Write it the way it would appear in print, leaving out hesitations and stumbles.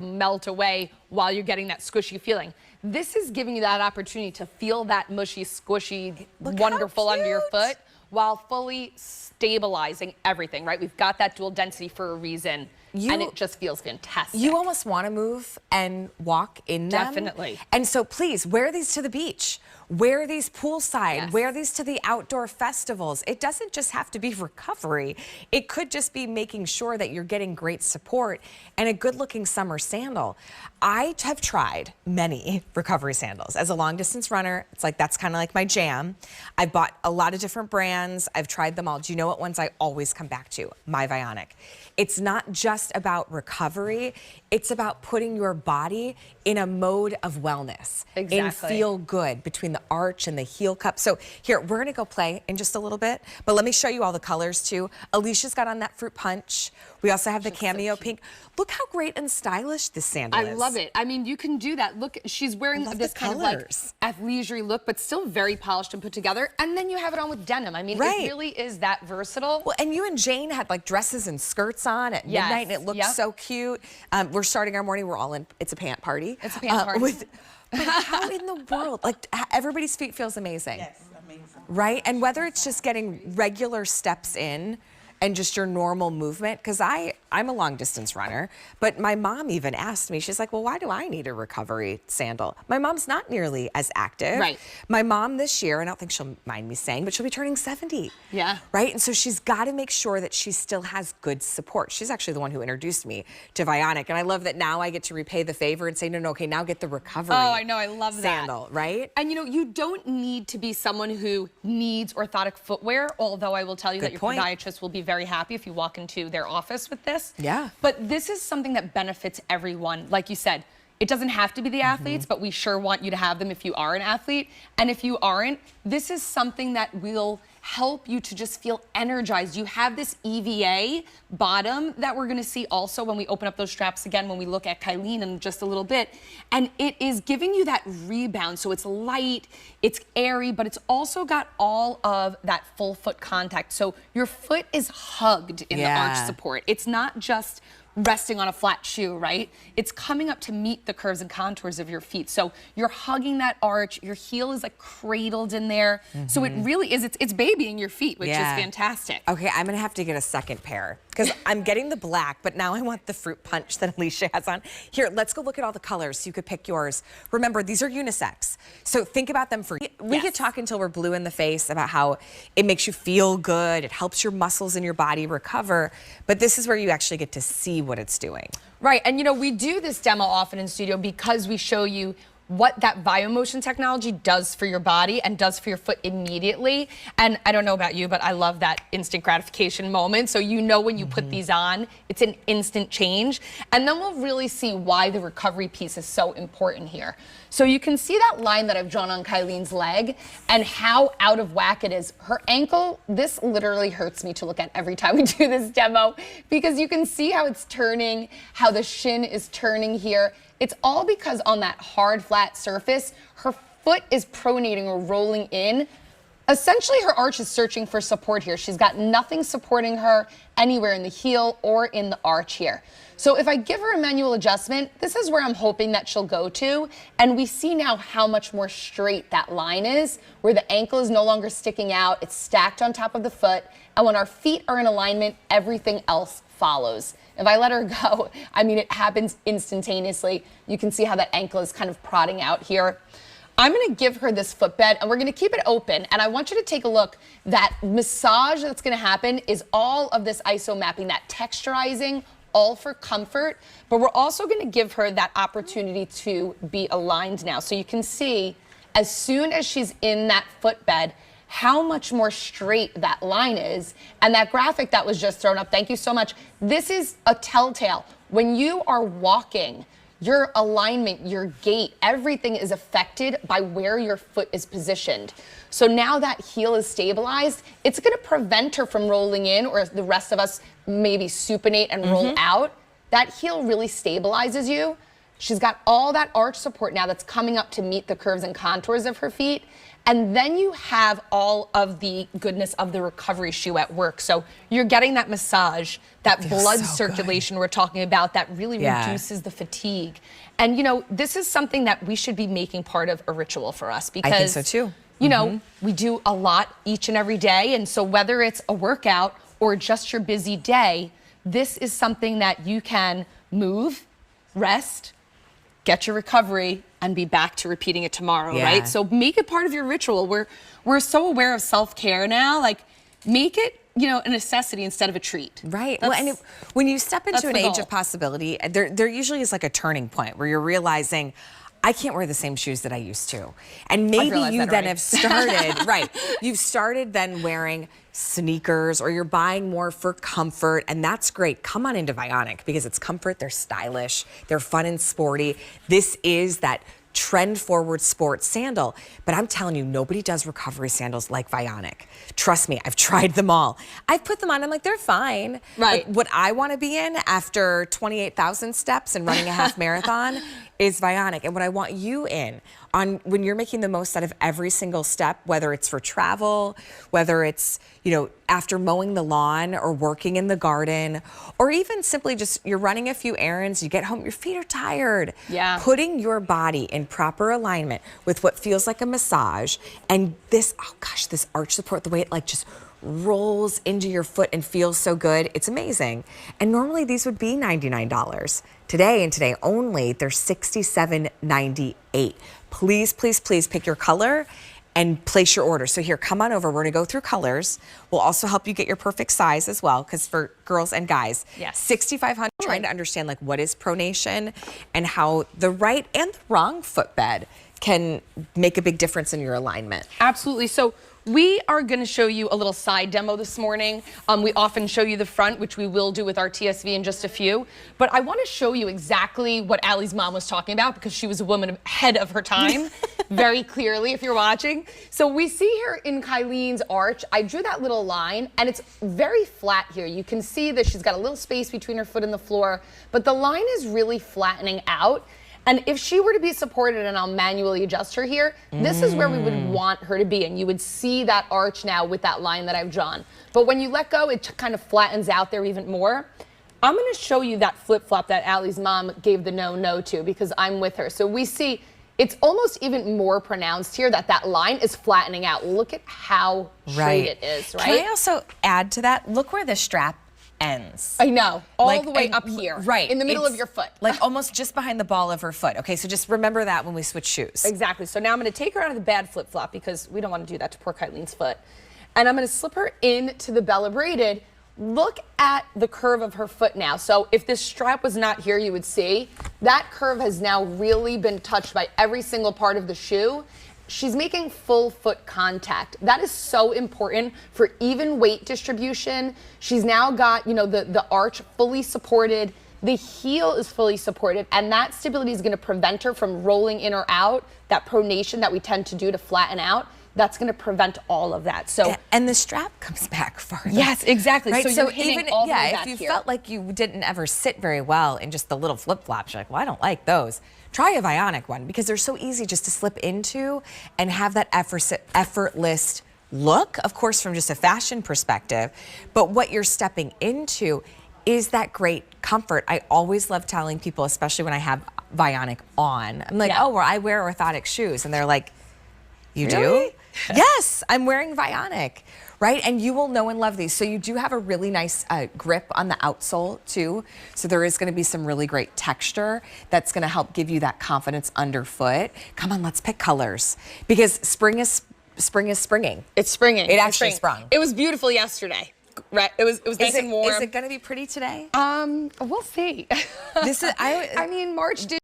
melt away while you're getting that squishy feeling. This is giving you that opportunity to feel that mushy, squishy, wonderful under your foot while fully stabilizing everything, right? We've got that dual density for a reason. And it just feels fantastic. You almost want to move and walk in them. Definitely. And so please, wear these to the beach. Wear these poolside. Yes. Wear these to the outdoor festivals. It doesn't just have to be recovery. It could just be making sure that you're getting great support and a good-looking summer sandal. I have tried many recovery sandals. As a long-distance runner, it's like that's kind of like my jam. I've bought a lot of different brands. I've tried them all. Do you know what ones I always come back to? My Vionic. It's not just about recovery. It's about putting your body in a mode of wellness. Exactly. And feel good between the arch and the heel cup. So here, we're gonna go play in just a little bit, but let me show you all the colors too. Alisha's got on that fruit punch. We also have the cameo pink. Look how great and stylish this sandal is. I love it. I mean, you can do that. Look, she's wearing this kind of like athleisure look, but still very polished and put together. And then you have it on with denim. I mean, it really is that versatile. Well, and you and Jane had like dresses and skirts on at midnight, and it looked so cute. We're starting our morning. We're all in. It's a pant party. It's a pant party. But how in the world? Like everybody's feet feels amazing. Yes, amazing. Right? And whether it's just getting regular steps in and just your normal movement, because I'm a long distance runner, but my mom even asked me, she's like, well, why do I need a recovery sandal? My mom's not nearly as active. Right. My mom this year, I don't think she'll mind me saying, but she'll be turning 70. Yeah. Right? And so she's got to make sure that she still has good support. She's actually the one who introduced me to Vionic. And I love that now I get to repay the favor and say, no, okay, now get the recovery I know, I love sandal, right? And you know, you don't need to be someone who needs orthotic footwear, although I will tell you that your podiatrist will be very happy if you walk into their office with this. Yeah. But this is something that benefits everyone. Like you said, it doesn't have to be the athletes, but we sure want you to have them if you are an athlete. And if you aren't, this is something that will help you to just feel energized. You have this EVA bottom that we're gonna see also when we open up those straps again, when we look at Kylene in just a little bit. And it is giving you that rebound. So it's light, it's airy, but it's also got all of that full foot contact. So your foot is hugged in the arch support. It's not just resting on a flat shoe, right? It's coming up to meet the curves and contours of your feet. So you're hugging that arch, your heel is like cradled in there. So it really is, it's babying your feet, which is fantastic. Okay, I'm gonna have to get a second pair because I'm getting the black, but now I want the fruit punch that Alisha has on. Here, let's go look at all the colors so you could pick yours. Remember, these are unisex. So think about them for you. We could talk until we're blue in the face about how it makes you feel good, it helps your muscles in your body recover, but this is where you actually get to see what it's doing. Right, and you know, we do this demo often in studio because we show you what that VioMotion technology does for your body and does for your foot immediately. And I don't know about you, but I love that instant gratification moment. So you know when you put these on, it's an instant change. And then we'll really see why the recovery piece is so important here. So you can see that line that I've drawn on Kylene's leg and how out of whack it is. Her ankle, this literally hurts me to look at every time we do this demo because you can see how it's turning, how the shin is turning here. It's all because on that hard, flat surface, her foot is pronating or rolling in. Essentially, her arch is searching for support here. She's got nothing supporting her anywhere in the heel or in the arch here. So if I give her a manual adjustment, this is where I'm hoping that she'll go to. And we see now how much more straight that line is, where the ankle is no longer sticking out. It's stacked on top of the foot. And when our feet are in alignment, everything else follows. If I let her go, I mean, it happens instantaneously. You can see how that ankle is kind of prodding out here. I'm gonna give her this footbed and we're gonna keep it open. And I want you to take a look. That massage that's gonna happen is all of this iso mapping, that texturizing, all for comfort. But we're also gonna give her that opportunity to be aligned now. So you can see as soon as she's in that footbed, how much more straight that line is. And that graphic that was just thrown up, thank you so much. This is a telltale. When you are walking, your alignment, your gait, everything is affected by where your foot is positioned. So now that heel is stabilized, it's gonna prevent her from rolling in, or the rest of us maybe supinate and roll out. That heel really stabilizes you. She's got all that arch support now that's coming up to meet the curves and contours of her feet. And then you have all of the goodness of the recovery shoe at work. So you're getting that massage, that blood circulation we're talking about that really reduces the fatigue. And, you know, this is something that we should be making part of a ritual for us because, I think so too. You know, we do a lot each and every day. And so whether it's a workout or just your busy day, this is something that you can move, rest, get your recovery, and be back to repeating it tomorrow, right? So make it part of your ritual. We're so aware of self-care now. Like, make it, you know, a necessity instead of a treat. Right. Well, and when you step into an age of possibility, there usually is like a turning point where you're realizing, I can't wear the same shoes that I used to. And maybe you then have started, right, you've started then wearing sneakers or you're buying more for comfort, and that's great. Come on into Vionic because it's comfort, they're stylish, they're fun and sporty. This is that trend-forward sports sandal. But I'm telling you, nobody does recovery sandals like Vionic. Trust me, I've tried them all. I've put them on, I'm like, they're fine. Right. But what I want to be in after 28,000 steps and running a half marathon is Vionic. And what I want you in on when you're making the most out of every single step, whether it's for travel, whether it's, you know, after mowing the lawn or working in the garden, or even simply just you're running a few errands, you get home, your feet are tired. Yeah. Putting your body in proper alignment with what feels like a massage and this, oh gosh, this arch support, the way it like just rolls into your foot and feels so good. It's amazing. And normally these would be $99. Today and today only, they're $67.98. Please, please, please pick your color and place your order. So here, come on over. We're gonna go through colors. We'll also help you get your perfect size as well, because for girls and guys, 6,500, trying to understand like what is pronation and how the right and the wrong footbed can make a big difference in your alignment. Absolutely. So we are going to show you a little side demo this morning. We often show you the front, which we will do with our TSV in just a few. But I want to show you exactly what Allie's mom was talking about because she was a woman ahead of her time, very clearly, if you're watching. So we see here in Kylene's arch, I drew that little line, and it's very flat here. You can see that she's got a little space between her foot and the floor, but the line is really flattening out. And if she were to be supported, and I'll manually adjust her here, this is where we would want her to be. And you would see that arch now with that line that I've drawn. But when you let go, it kind of flattens out there even more. I'm going to show you that flip-flop that Allie's mom gave the no to because I'm with her. So we see it's almost even more pronounced here that that line is flattening out. Look at how straight it is, right? Can I also add to that? Look where the strap ends. I know, all the way up here, right, in the middle of your foot. Like almost just behind the ball of her foot. Okay, so just remember that when we switch shoes. Exactly, so now I'm gonna take her out of the bad flip-flop because we don't wanna do that to poor Kylene's foot. And I'm gonna slip her into the Bella Braided. Look at the curve of her foot now. So if this strap was not here, you would see that curve has now really been touched by every single part of the shoe. She's making full foot contact. That is so important for even weight distribution. She's now got, you know, the arch fully supported, the heel is fully supported, and that stability is gonna prevent her from rolling in or out, that pronation that we tend to do to flatten out. That's going to prevent all of that. So and the strap comes back farther. Yes, exactly. Right? So, even all the way back if you here. felt like you didn't ever sit very well in just the little flip-flops, you're like, well, I don't like those. Try a Vionic one because they're so easy just to slip into and have that effortless look, of course, from just a fashion perspective. But what you're stepping into is that great comfort. I always love telling people, especially when I have Vionic on, I'm like, oh, well, I wear orthotic shoes. And they're like, you do? Yes, I'm wearing Vionic, right? And you will know and love these. So you do have a really nice grip on the outsole too. So there is gonna be some really great texture that's gonna help give you that confidence underfoot. Come on, let's pick colors because spring is springing. It's springing. It actually sprung. It was beautiful yesterday. Right, it was nice and warm. Is it gonna be pretty today? We'll see. This is, I mean, March did